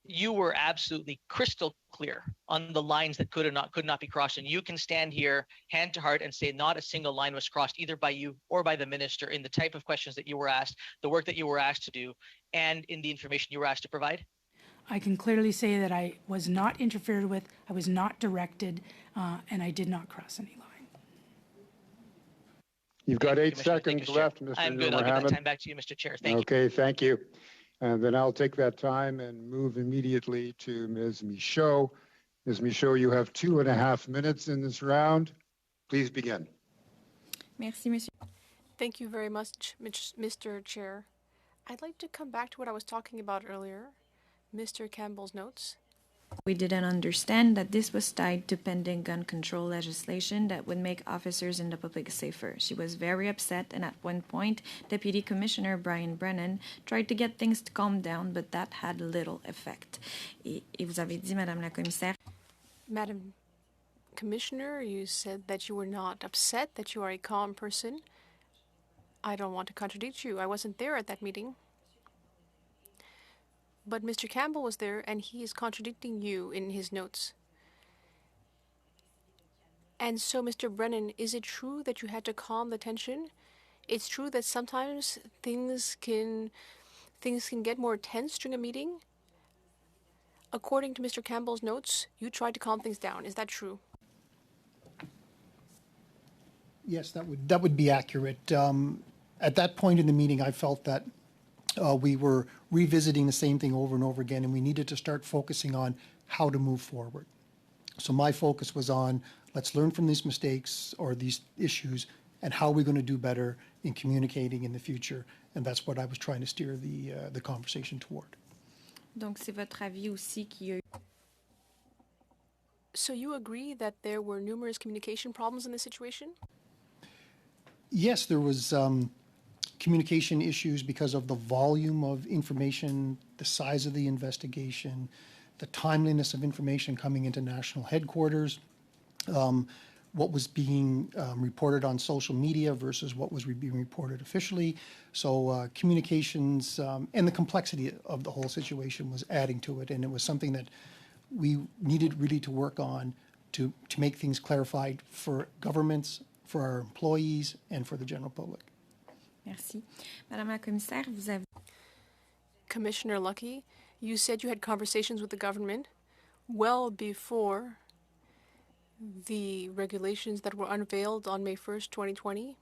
you were absolutely crystal clear on the lines that could not be crossed. And you can stand here hand to heart and say not a single line was crossed either by you or by the minister in the type of questions that you were asked, the work that you were asked to do, and in the information you were asked to provide? I can clearly say that I was not interfered with, I was not directed, and I did not cross any line. You've got 8 Commissioner. seconds Mr. left, Chair. Mr. I'm good. I'll give that Nurmohamed. time back to you, Mr. Chair. Thank you. Okay, thank you. And then I'll take that time and move immediately to Ms. Michaud. Ms. Michaud, you have 2.5 minutes in this round. Please begin. Merci, monsieur. Thank you very much, Mr. Chair. I'd like to come back to what I was talking about earlier, Mr. Campbell's notes. We didn't understand that this was tied to pending gun control legislation that would make officers in the public safer. She was very upset, and at one point, Deputy Commissioner Brian Brennan tried to get things to calm down, but that had little effect. Et vous avez dit, Madame la Commissaire, Madam Commissioner, you said that you were not upset, that you are a calm person. I don't want to contradict you. I wasn't there at that meeting. But Mr. Campbell was there, and he is contradicting you in his notes. And so, Mr. Brennan, is it true that you had to calm the tension? It's true that sometimes things can get more tense during a meeting. According to Mr. Campbell's notes, you tried to calm things down. Is that true? Yes, that would be accurate. At that point in the meeting, I felt that we were revisiting the same thing over and over again, and we needed to start focusing on how to move forward. So my focus was on, let's learn from these mistakes or these issues, and how are we going to do better in communicating in the future. And that's what I was trying to steer the conversation toward. donc c'est votre avis aussi qu'il y a eu. So you agree that there were numerous communication problems in this situation? Yes, there was communication issues because of the volume of information, the size of the investigation, the timeliness of information coming into national headquarters, what was being reported on social media versus what was being reported officially. So communications and the complexity of the whole situation was adding to it, and it was something that we needed really to work on to make things clarified for governments, for our employees, and for the general public. Merci. Madame la commissaire, vous avez... Commissioner Lucki, you said you had conversations with the government well before the regulations that were unveiled on May 1st, 2020.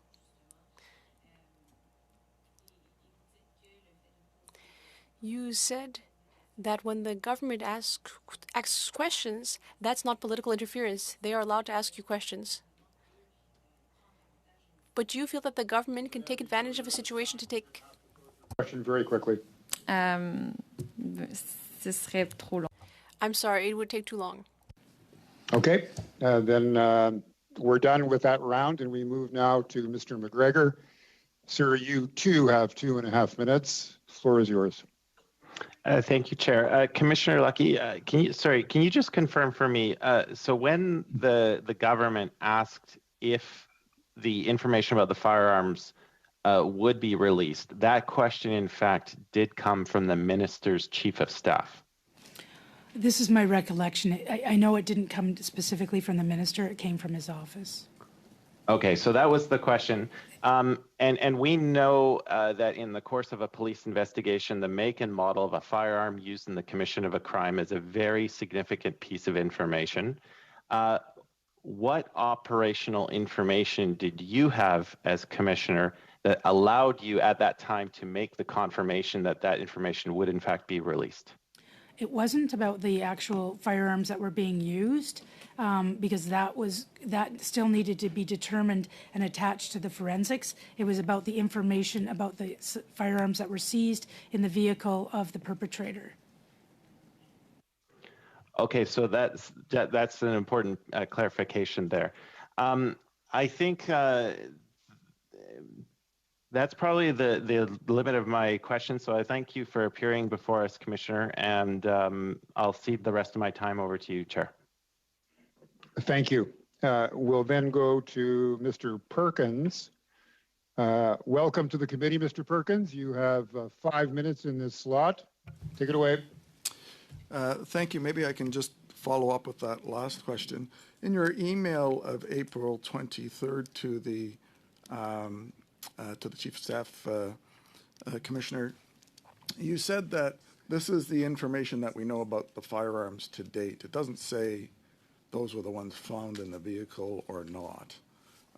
You said that when the government asks questions, that's not political interference. They are allowed to ask you questions. But do you feel that the government can take advantage of a situation to take... Question very quickly. Ce serait trop long. I'm sorry, it would take too long. Okay, then we're done with that round, and we move now to Mr. McGregor. Sir, you too have 2.5 minutes. The floor is yours. Thank you, Chair. Commissioner Lucki, can you just confirm for me, so when the government asked if the information about the firearms would be released, that question, in fact, did come from the minister's chief of staff? This is my recollection. I know it didn't come specifically from the minister. It came from his office. Okay, so that was the question. And we know that in the course of a police investigation, the make and model of a firearm used in the commission of a crime is a very significant piece of information. What operational information did you have as commissioner that allowed you at that time to make the confirmation that that information would in fact be released? It wasn't about the actual firearms that were being used, because that still needed to be determined and attached to the forensics. It was about the information about the firearms that were seized in the vehicle of the perpetrator. Okay, so that's an important clarification there. I think that's probably the limit of my question. So I thank you for appearing before us, Commissioner, and I'll cede the rest of my time over to you, Chair. Thank you. We'll then go to Mr. Perkins. Welcome to the committee, Mr. Perkins. You have 5 minutes in this slot. Take it away. Thank you. Maybe I can just follow up with that last question. In your email of April 23rd to the Chief of Staff Commissioner, you said that this is the information that we know about the firearms to date. It doesn't say those were the ones found in the vehicle or not.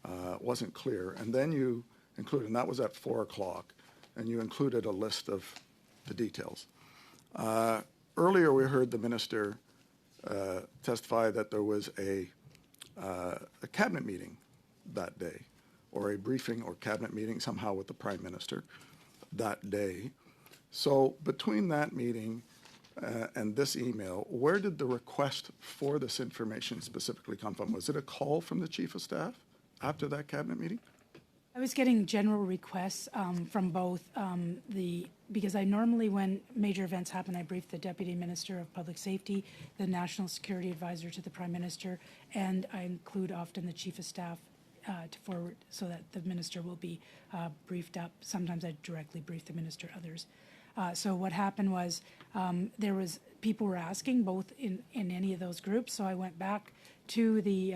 It wasn't clear. And then you included, and that was at 4 o'clock, and you included a list of the details. Earlier, we heard the minister testify that there was a cabinet meeting that day, or a briefing or cabinet meeting somehow with the Prime Minister that day. So between that meeting and this email, where did the request for this information specifically come from? Was it a call from the Chief of Staff after that cabinet meeting? I was getting general requests from both because I normally, when major events happen, I brief the Deputy Minister of Public Safety, the National Security Advisor to the Prime Minister, and I include often the Chief of Staff to forward so that the Minister will be briefed up. Sometimes I directly brief the Minister, others. So what happened was people were asking both in any of those groups, so I went back to the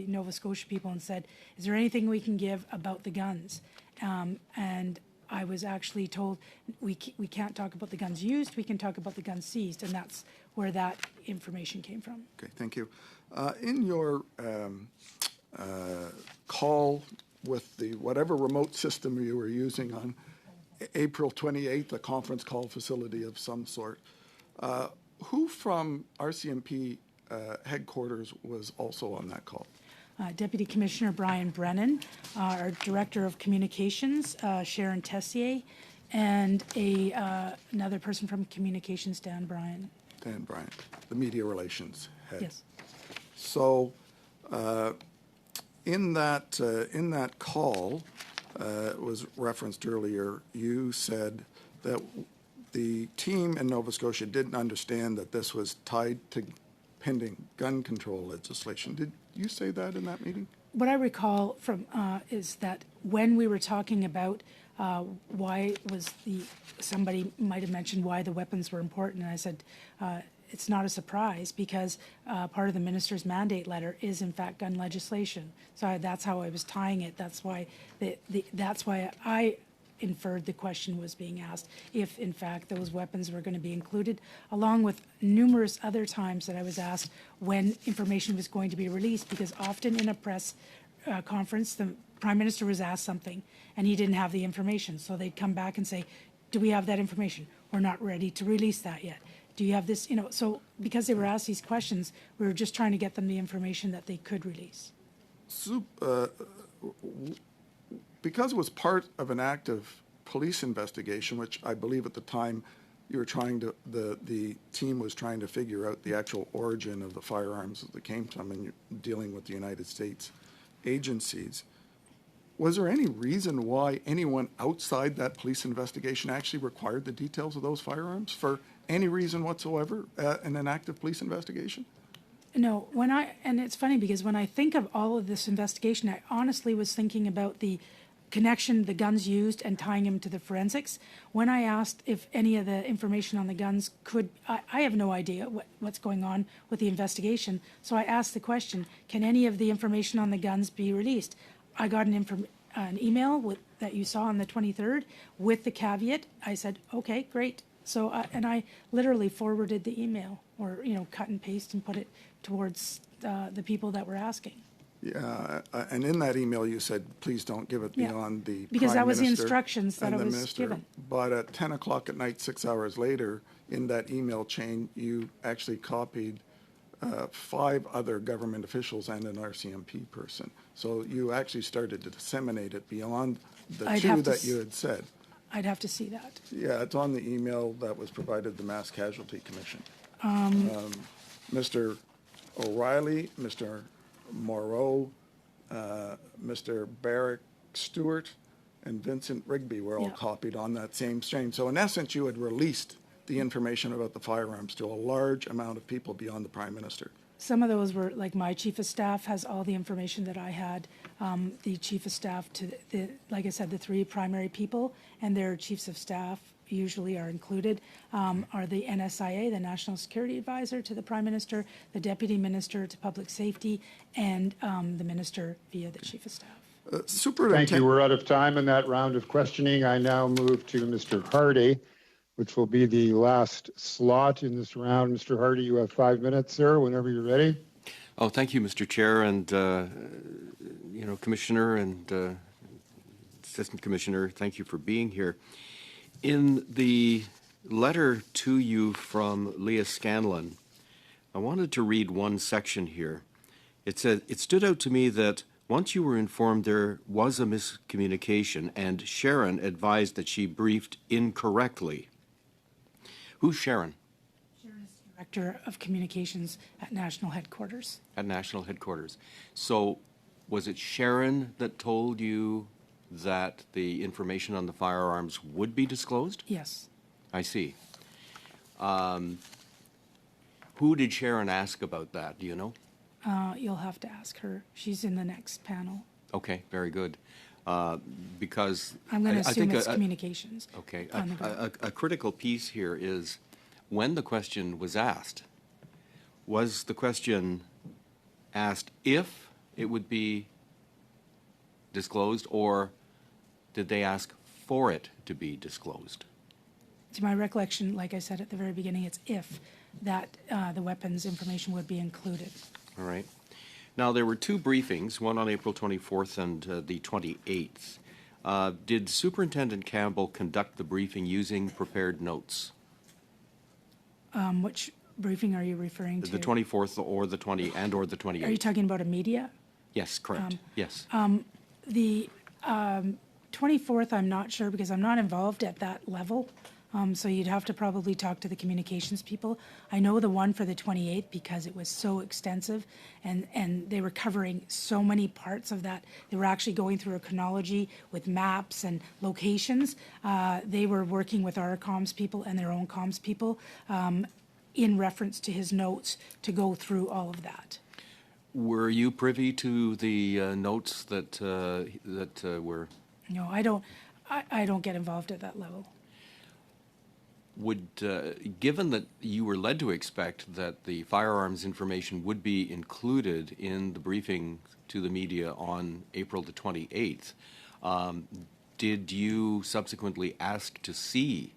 Nova Scotia people and said, is there anything we can give about the guns? And I was actually told we can't talk about the guns used, we can talk about the guns seized, and that's where that information came from. Okay, thank you. In your call with the whatever remote system you were using on April 28th, a conference call facility of some sort, who from RCMP headquarters was also on that call? Deputy Commissioner Brian Brennan, our Director of Communications, Sharon Tessier, and another person from Communications, Dan Bryan. Dan Bryan, the media relations head. Yes. So in that call, was referenced earlier. You said that the team in Nova Scotia didn't understand that this was tied to pending gun control legislation. Did you say that in that meeting? What I recall from is that when we were talking about why was somebody might have mentioned why the weapons were important, and I said it's not a surprise because part of the minister's mandate letter is in fact gun legislation. So that's how I was tying it. That's why that's why I inferred the question was being asked if in fact those weapons were going to be included, along with numerous other times that I was asked when information was going to be released, because often in a press conference the Prime Minister was asked something and he didn't have the information, so they'd come back and say, do we have that information? We're not ready to release that yet. Do you have this, so because they were asked these questions, we were just trying to get them the information that they could release. Because it was part of an active police investigation, which I believe at the time you were trying to, the team was trying to figure out the actual origin of the firearms that came from, and you're dealing with the United States agencies. Was there any reason why anyone outside that police investigation actually required the details of those firearms for any reason whatsoever in an active police investigation? No, and it's funny because when I think of all of this investigation, I honestly was thinking about the connection, the guns used, and tying them to the forensics. When I asked if any of the information on the guns could, I have no idea what's going on with the investigation. So I asked the question, can any of the information on the guns be released? I got an email that you saw on the 23rd with the caveat. I said, okay, great. So, and I literally forwarded the email, or, cut and paste and put it towards the people that were asking. Yeah, and in that email you said, please don't give it beyond the because Prime that was the Minister instructions that I and the was Minister. given. But at 10 o'clock at night, 6 hours later, in that email chain, you actually copied 5 other government officials and an RCMP person. So you actually started to disseminate it beyond the two that you had said. I'd have to see that. Yeah, it's on the email that was provided to the Mass Casualty Commission. Mr. O'Reilly, Mr. Moreau, Mr. Barrick Stewart, and Vincent Rigby were all copied on that same chain. So in essence, you had released the information about the firearms to a large amount of people beyond the Prime Minister. Some of those were, like my chief of staff has all the information that I had. The chief of staff to like I said, the 3 primary people and their chiefs of staff usually are included, are the NSIA, the National Security Advisor to the Prime Minister, the Deputy Minister to Public Safety, and the Minister via the Chief of Staff. Superintendent. Thank you. We're out of time in that round of questioning. I now move to Mr. Hardy, which will be the last slot in this round. Mr. Hardy, you have 5 minutes, sir, whenever you're ready. Oh, thank you, Mr. Chair, and Commissioner and Assistant Commissioner, thank you for being here. In the letter to you from Leah Scanlon, I wanted to read one section here. It said, "It stood out to me that once you were informed there was a miscommunication and Sharon advised that she briefed incorrectly." Who's Sharon? Sharon is Director of Communications at National Headquarters. At National Headquarters. So was it Sharon that told you that the information on the firearms would be disclosed? Yes. I see. Who did Sharon ask about that? Do you know? You'll have to ask her. She's in the next panel. Okay, very good. Because I'm going to assume think it's communications. Okay. on the ground. A critical piece here is when the question was asked, was the question asked if it would be disclosed, or did they ask for it to be disclosed? To my recollection, like I said at the very beginning, it's if that the weapons information would be included. All right. Now, there were 2 briefings, one on April 24th and the 28th. Did Superintendent Campbell conduct the briefing using prepared notes? Which briefing are you referring to? The 24th or the 28th? Are you talking about a media? Yes, correct. Yes. The 24th, I'm not sure because I'm not involved at that level. So you'd have to probably talk to the communications people. I know the one for the 28th because it was so extensive and they were covering so many parts of that. They were actually going through a chronology with maps and locations. They were working with our comms people and their own comms people in reference to his notes to go through all of that. Were you privy to the notes that were? No, I don't get involved at that level. Given that you were led to expect that the firearms information would be included in the briefing to the media on April the 28th, did you subsequently ask to see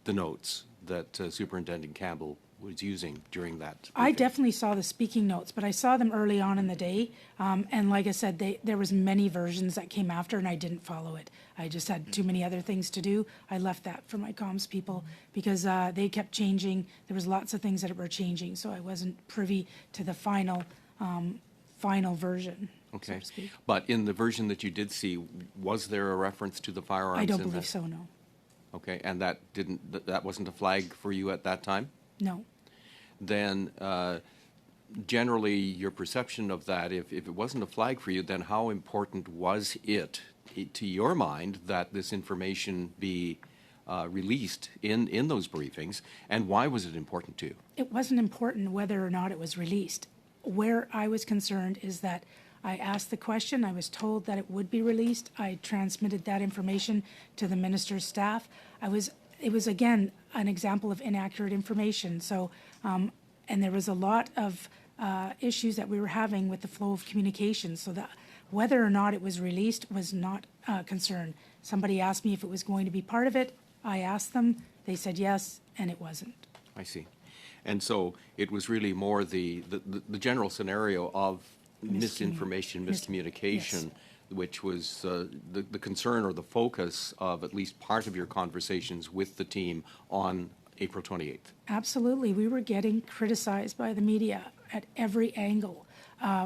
the notes that Superintendent Campbell was using during that briefing? I definitely saw the speaking notes, but I saw them early on in the day. And like I said, there was many versions that came after, and I didn't follow it. I just had too many other things to do. I left that for my comms people because they kept changing. There was lots of things that were changing, so I wasn't privy to the final version. Okay, so to speak. But in the version that you did see, was there a reference to the firearms? I don't in believe that? so, no. Okay, and that wasn't a flag for you at that time? No. Then generally your perception of that, if it wasn't a flag for you, then how important was it to your mind that this information be released in those briefings, and why was it important to you? It wasn't important whether or not it was released. Where I was concerned is that I asked the question, I was told that it would be released, I transmitted that information to the minister's staff. It was again an example of inaccurate information. So, and there was a lot of issues that we were having with the flow of communication. So that whether or not it was released was not a concern. Somebody asked me if it was going to be part of it. I asked them. They said yes, and it wasn't. I see. And so it was really more the general scenario of misinformation, miscommunication, Yes. which was the concern or the focus of at least part of your conversations with the team on April 28th. Absolutely. We were getting criticized by the media at every angle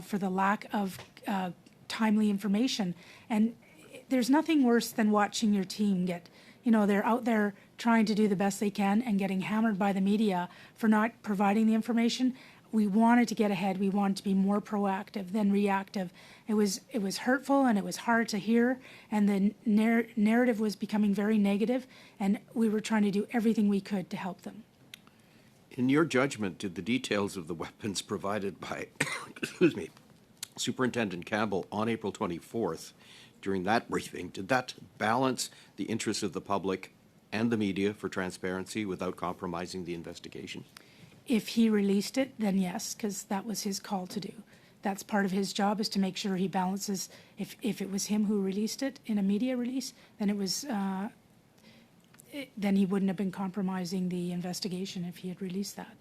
for the lack of timely information. And there's nothing worse than watching your team get, they're out there trying to do the best they can and getting hammered by the media for not providing the information. We wanted to get ahead. We wanted to be more proactive than reactive. It was hurtful and it was hard to hear, and the narrative was becoming very negative, and we were trying to do everything we could to help them. In your judgment, did the details of the weapons provided by excuse me, Superintendent Campbell on April 24th during that briefing, did that balance the interests of the public and the media for transparency without compromising the investigation? If he released it, then yes, because that was his call to do. That's part of his job, is to make sure he balances. If it was him who released it in a media release, then it was then he wouldn't have been compromising the investigation if he had released that.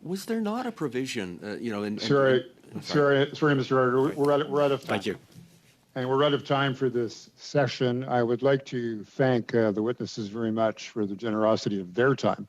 Was there not a provision, Sorry, Mr. Auditor, we're out of time. Thank you. And we're out of time for this session. I would like to thank the witnesses very much for the generosity of their time.